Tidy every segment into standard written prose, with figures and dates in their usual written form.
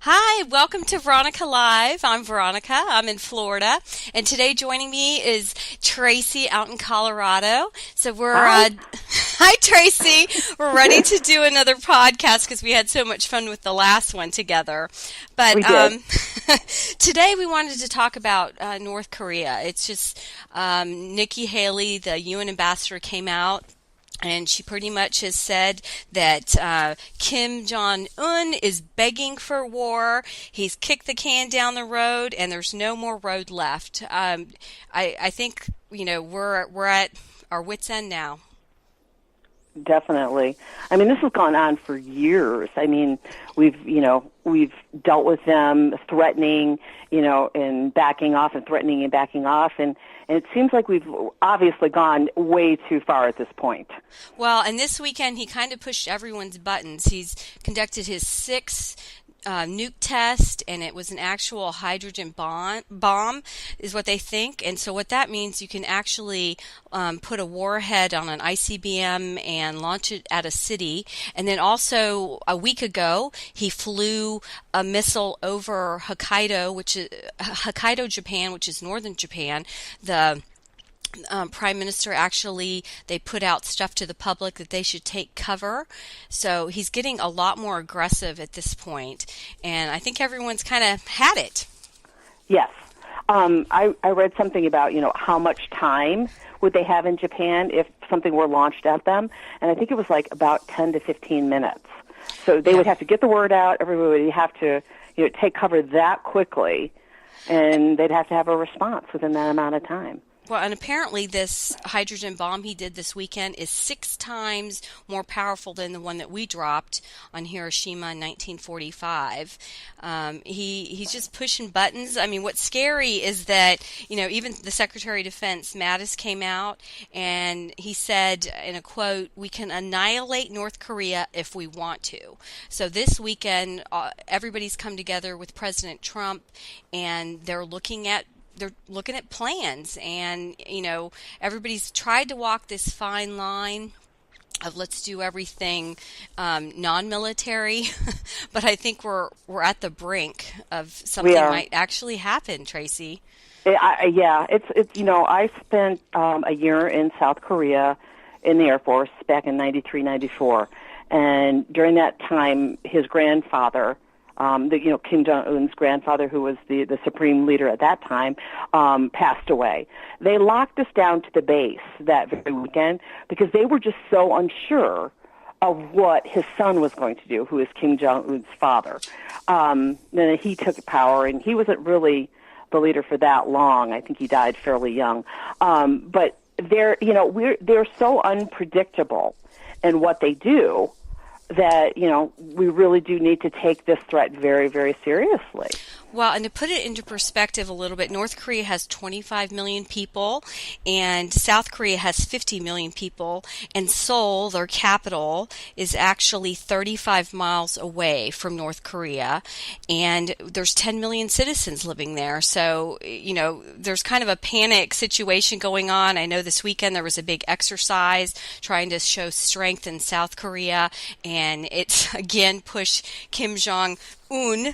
Hi, welcome to Veronica Live. I'm Veronica. I'm in Florida. And today joining me is Tracy out in Colorado. So hi Tracy. We're ready to do another podcast because we had so much fun with the last one together. But We did. Today we wanted to talk about North Korea. It's just Nikki Haley, the UN ambassador, came out. And she pretty much has said that Kim Jong-un is begging for war. He's kicked the can down the road, and there's no more road left. I think we're at our wits' end now. Definitely. I mean, this has gone on for years. I mean, we've dealt with them threatening, and backing off and threatening and backing off. And it seems like we've obviously gone way too far at this point. Well, and this weekend he kind of pushed everyone's buttons. He's conducted his sixth nuke test, and it was an actual hydrogen bomb is what they think. And so what that means, you can actually put a warhead on an ICBM and launch it at a city. And then also a week ago, he flew a missile over Hokkaido, Japan, which is northern Japan. The Prime Minister they put out stuff to the public that they should take cover. So he's getting a lot more aggressive at this point, and I think everyone's kind of had it. Yes. I read something about, how much time would they have in Japan if something were launched at them, and I think it was like about 10 to 15 minutes. So they would have to get the word out, everybody would have to, take cover that quickly, and they'd have to have a response within that amount of time. Well, and apparently this hydrogen bomb he did this weekend is 6 times more powerful than the one that we dropped on Hiroshima in 1945. He's just pushing buttons. I mean, what's scary is that, even the Secretary of Defense, Mattis, came out and he said in a quote, "We can annihilate North Korea if we want to." So this weekend, everybody's come together with President Trump, and they're looking at plans, and everybody's tried to walk this fine line of let's do everything non-military, but I think we're at the brink of something might actually happen, Tracy. I spent a year in South Korea in the Air Force back in 93, 94, and during that time, his grandfather, Kim Jong-un's grandfather, who was the supreme leader at that time, passed away. They locked us down to the base that very weekend because they were just so unsure of what his son was going to do, who is Kim Jong-un's father. Then he took power, and he wasn't really the leader for that long. I think he died fairly young. But they're so unpredictable in what they do that, we really do need to take this threat very, very seriously. Well, and to put it into perspective a little bit, North Korea has 25 million people, and South Korea has 50 million people, and Seoul, their capital, is actually 35 miles away from North Korea, and there's 10 million citizens living there. So, there's kind of a panic situation going on. I know this weekend there was a big exercise trying to show strength in South Korea, and it's, again, pushed Kim Jong-un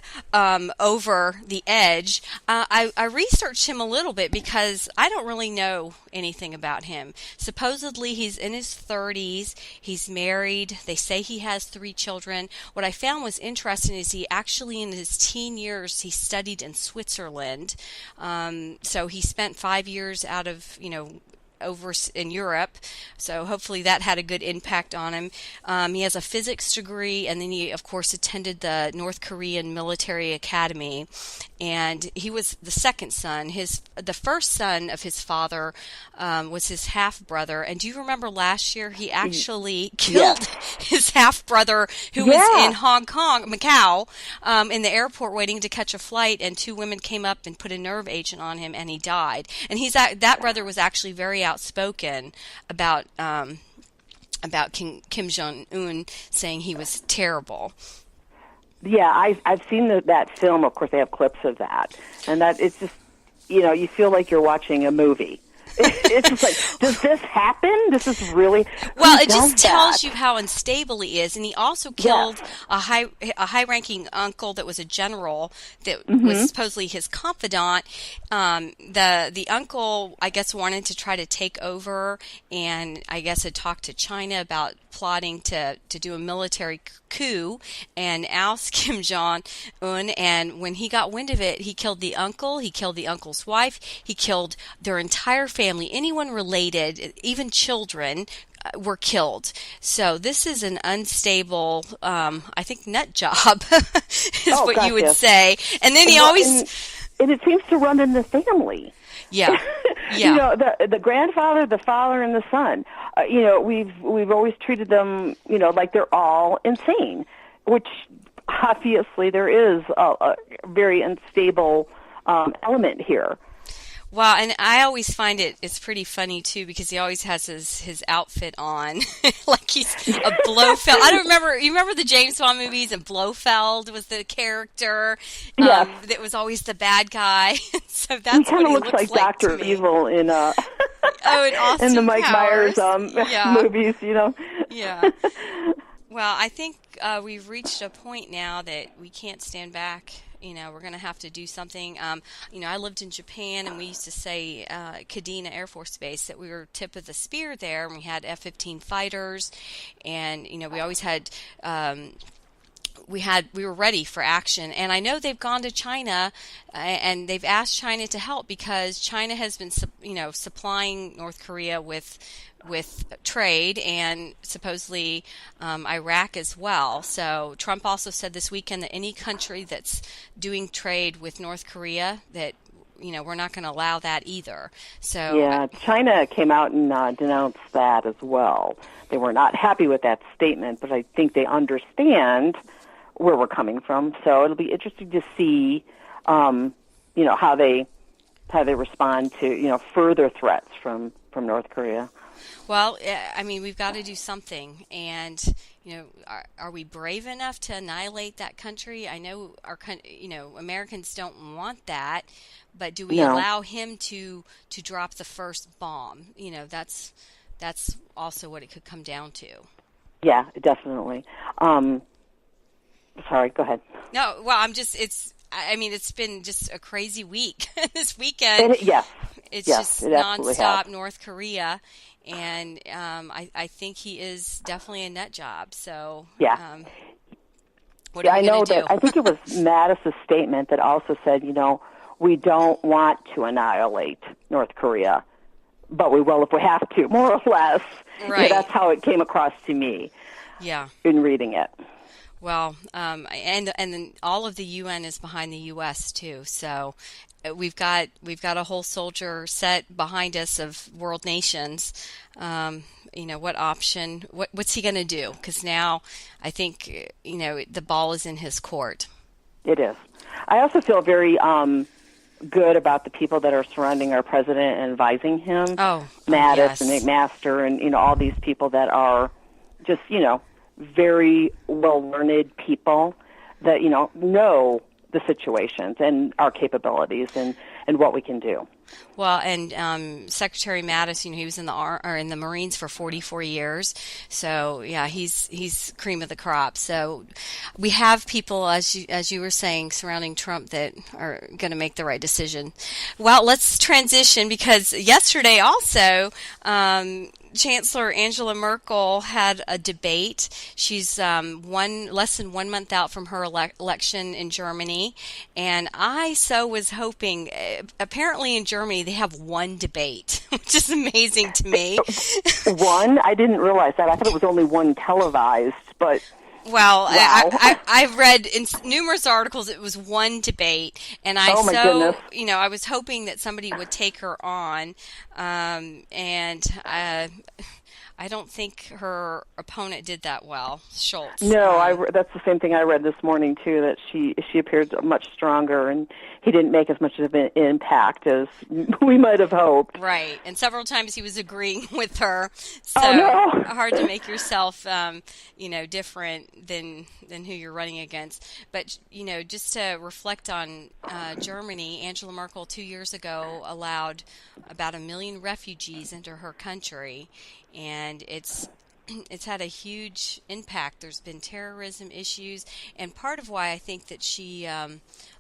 over the edge. I researched him a little bit because I don't really know anything about him. Supposedly he's in his 30s. He's married. They say he has 3 children. What I found was interesting is he actually in his teen years he studied in Switzerland. So he spent 5 years out of, over in Europe, so hopefully that had a good impact on him. He has a physics degree, and then he, of course, attended the North Korean Military Academy, and he was the second son. The first son of his father was his half-brother, and do you remember last year he actually killed his half-brother who was in Macau, in the airport waiting to catch a flight, and 2 women came up and put a nerve agent on him, and he died. And that brother was actually very outspoken about Kim Jong-un, saying he was terrible. Yeah, I've seen that film. Of course, they have clips of that, and that it's just, you feel like you're watching a movie. It's just like, does this happen? This is really well. It just tells you how unstable he is, and he also killed Yes. a high-ranking uncle that was a general that Mm-hmm. was supposedly his confidant. The uncle, I guess, wanted to try to take over, and I guess had talked to China about plotting to do a military coup and oust Kim Jong-un. And when he got wind of it, he killed the uncle, he killed the uncle's wife, he killed their entire family, anyone related, even children were killed. So this is an unstable, I think, nut job is what gosh, you would yes. say. And then he always... And it seems to run in the family. Yeah, yeah. You know, the grandfather, the father, and the son. You know, we've always treated them, you know, like they're all insane, which obviously there is a very unstable element here. Well, and I always find it's pretty funny too, because he always has his outfit on, like he's a Blofeld. I don't remember. You remember the James Bond movies, and Blofeld was the character that was always the bad guy. So that's he kind what of looks like Dr. to me. Evil in Austin in the Mike Powers. Myers movies, you know. Yeah. Well, I think we've reached a point now that we can't stand back. You know, we're going to have to do something. You know, I lived in Japan, and we used to say Kadena Air Force Base that we were tip of the spear there, and we had F-15 fighters, and you know, we always had. We were ready for action, and I know they've gone to China, and they've asked China to help, because China has been, you know, supplying North Korea with trade, and supposedly Iraq as well. So Trump also said this weekend that any country that's doing trade with North Korea, that, you know, we're not going to allow that either. So yeah, China came out and denounced that as well. They were not happy with that statement, but I think they understand where we're coming from. So it'll be interesting to see, you know, how they respond to, you know, further threats from North Korea. Well, I mean, we've got to do something, and you know, are we brave enough to annihilate that country? I know you know, Americans don't want that, but do we allow him to drop the first bomb? You know, that's also what it could come down to. Yeah, definitely. Sorry, go ahead. No, well, I mean, it's been just a crazy week. This weekend, it's just nonstop North Korea, and I think he is definitely a nut job. So what are we going to do? I think it was Mattis's statement that also said, you know, we don't want to annihilate North Korea, but we will if we have to, more or less. Right. You know, that's how it came across to me. Yeah. In reading it. Well, and then all of the UN is behind the U.S. too. So we've got a whole soldier set behind us of world nations. You know, what option? What's he going to do? Because now I think, you know, the ball is in his court. It is. I also feel very good about the people that are surrounding our president and advising him. Mattis yes. and McMaster, and you know, all these people that are just, you know, very well-learned people that, you know the situations and our capabilities and what we can do. Well, and Secretary Mattis, you know, he was in the Marines for 44 years. So yeah, he's cream of the crop. So we have people, as you were saying, surrounding Trump that are going to make the right decision. Well, let's transition, because yesterday also, Chancellor Angela Merkel had a debate. She's less than 1 month out from her election in Germany, and I was hoping. Apparently, in Germany, they have one debate, which is amazing to me. One? I didn't realize that. I thought it was only one televised, but. Well, wow. I've read in numerous articles it was one debate, and I was hoping that somebody would take her on, and I I don't think her opponent did that well, Schultz. No, that's the same thing I read this morning too. That she appeared much stronger, and he didn't make as much of an impact as we might have hoped. Right, and several times he was agreeing with her. So Oh no! hard to make yourself, different than who you're running against. But just to reflect on Germany, Angela Merkel 2 years ago allowed about 1 million refugees into her country, and it's had a huge impact. There's been terrorism issues, and part of why I think that she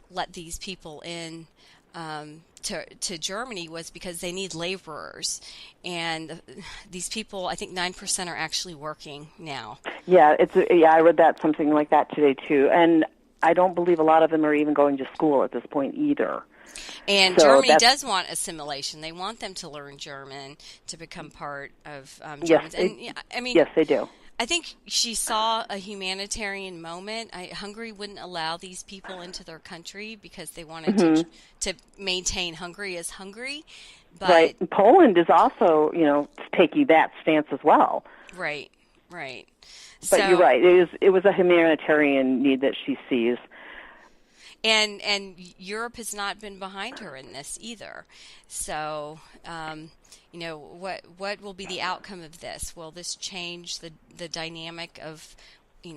let these people in to Germany was because they need laborers, and these people, I think 9% are actually working now. Yeah, I read something like that today too, and I don't believe a lot of them are even going to school at this point either. And so Germany does want assimilation. They want them to learn German to become part of Germans. Yes, they do. I think she saw a humanitarian moment. Hungary wouldn't allow these people into their country because they wanted to maintain Hungary as Hungary. But, right. And Poland is also, taking that stance as well. Right. But you're right. It was a humanitarian need that she sees. And Europe has not been behind her in this either. So, what will be the outcome of this? Will this change the dynamic of,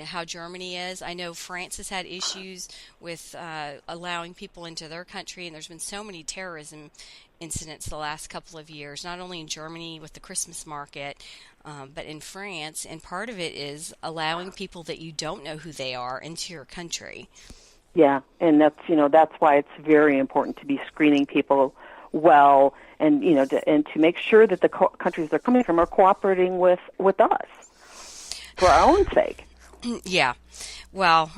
how Germany is? I know France has had issues with allowing people into their country, and there's been so many terrorism incidents the last couple of years, not only in Germany with the Christmas market, but in France. And part of it is allowing people that you don't know who they are into your country. Yeah, and that's why it's very important to be screening people well, and to make sure that the countries they're coming from are cooperating with us for our own sake. Yeah. Well,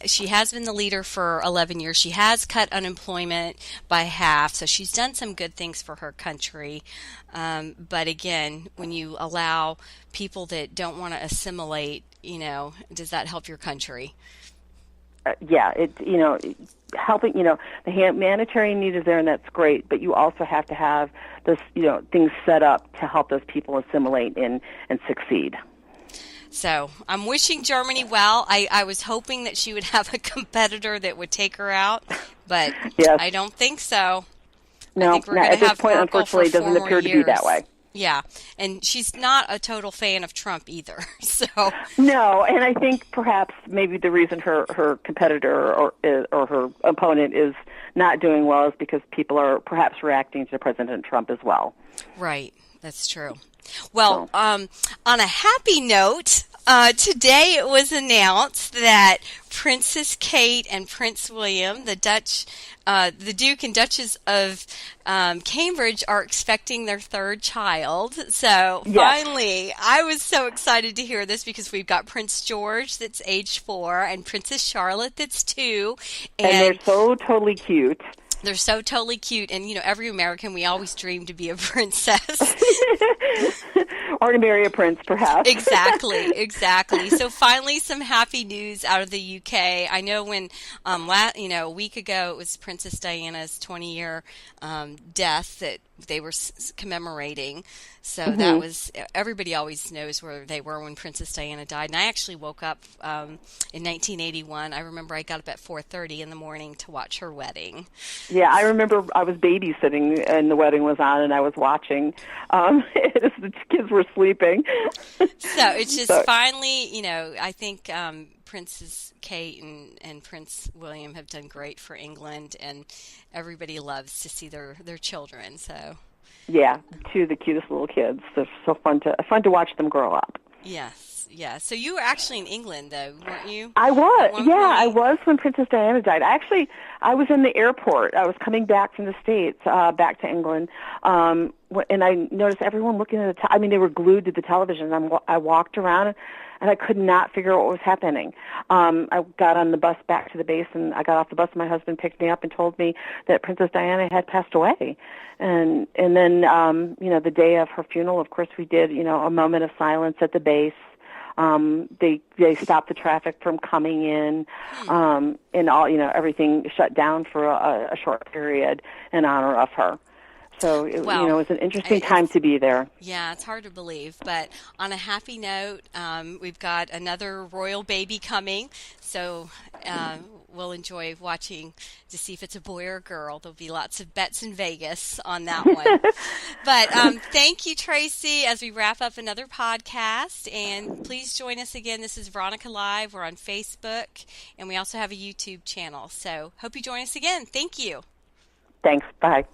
she has been the leader for 11 years. She has cut unemployment by half, so she's done some good things for her country. But again, when you allow people that don't want to assimilate, does that help your country? Helping, the humanitarian need is there, and that's great, but you also have to have this, things set up to help those people assimilate and succeed. So I'm wishing Germany well. I was hoping that she would have a competitor that would take her out, but yes. I don't think so. No, I think we're going to have point, Merkel unfortunately, it doesn't appear to be that way. Yeah, and she's not a total fan of Trump either. So no, and I think perhaps maybe the reason her competitor or her opponent is not doing well is because people are perhaps reacting to President Trump as well. Right, that's true. Well, on a happy note, today it was announced that Princess Kate and Prince William, the Duke and Duchess of Cambridge, are expecting their third child. So finally, I was so excited to hear this because we've got Prince George that's age 4 and Princess Charlotte that's 2. And they're so totally cute. They're so totally cute. And, every American, we always dream to be a princess. Or to marry a prince, perhaps. Exactly. So finally, some happy news out of the UK. I know when, a week ago, it was Princess Diana's 20-year death that they were commemorating. So that was, everybody always knows where they were when Princess Diana died. And I actually woke up in 1981. I remember I got up at 4:30 in the morning to watch her wedding. Yeah, I remember I was babysitting and the wedding was on and I was watching as the kids were sleeping. So it's just finally, I think Princess Kate and Prince William have done great for England, and everybody loves to see their children. So yeah, two of the cutest little kids. They're so fun to watch them grow up. Yes. Yeah. So you were actually in England, though, weren't you? I was. Yeah, I was when Princess Diana died. I was in the airport. I was coming back from the States, back to England, and I noticed everyone looking at they were glued to the television. I walked around, and I could not figure out what was happening. I got on the bus back to the base, and I got off the bus, and my husband picked me up and told me that Princess Diana had passed away. And then, the day of her funeral, of course, we did, a moment of silence at the base. They stopped the traffic from coming in, and all, everything shut down for a short period in honor of her. So, it was an interesting time it's to be there. Yeah, it's hard to believe, but on a happy note, we've got another royal baby coming, so we'll enjoy watching to see if it's a boy or a girl. There'll be lots of bets in Vegas on that one. But thank you, Tracy, as we wrap up another podcast, and please join us again. This is Veronica Live. We're on Facebook, and we also have a YouTube channel, so hope you join us again. Thank you. Thanks. Bye.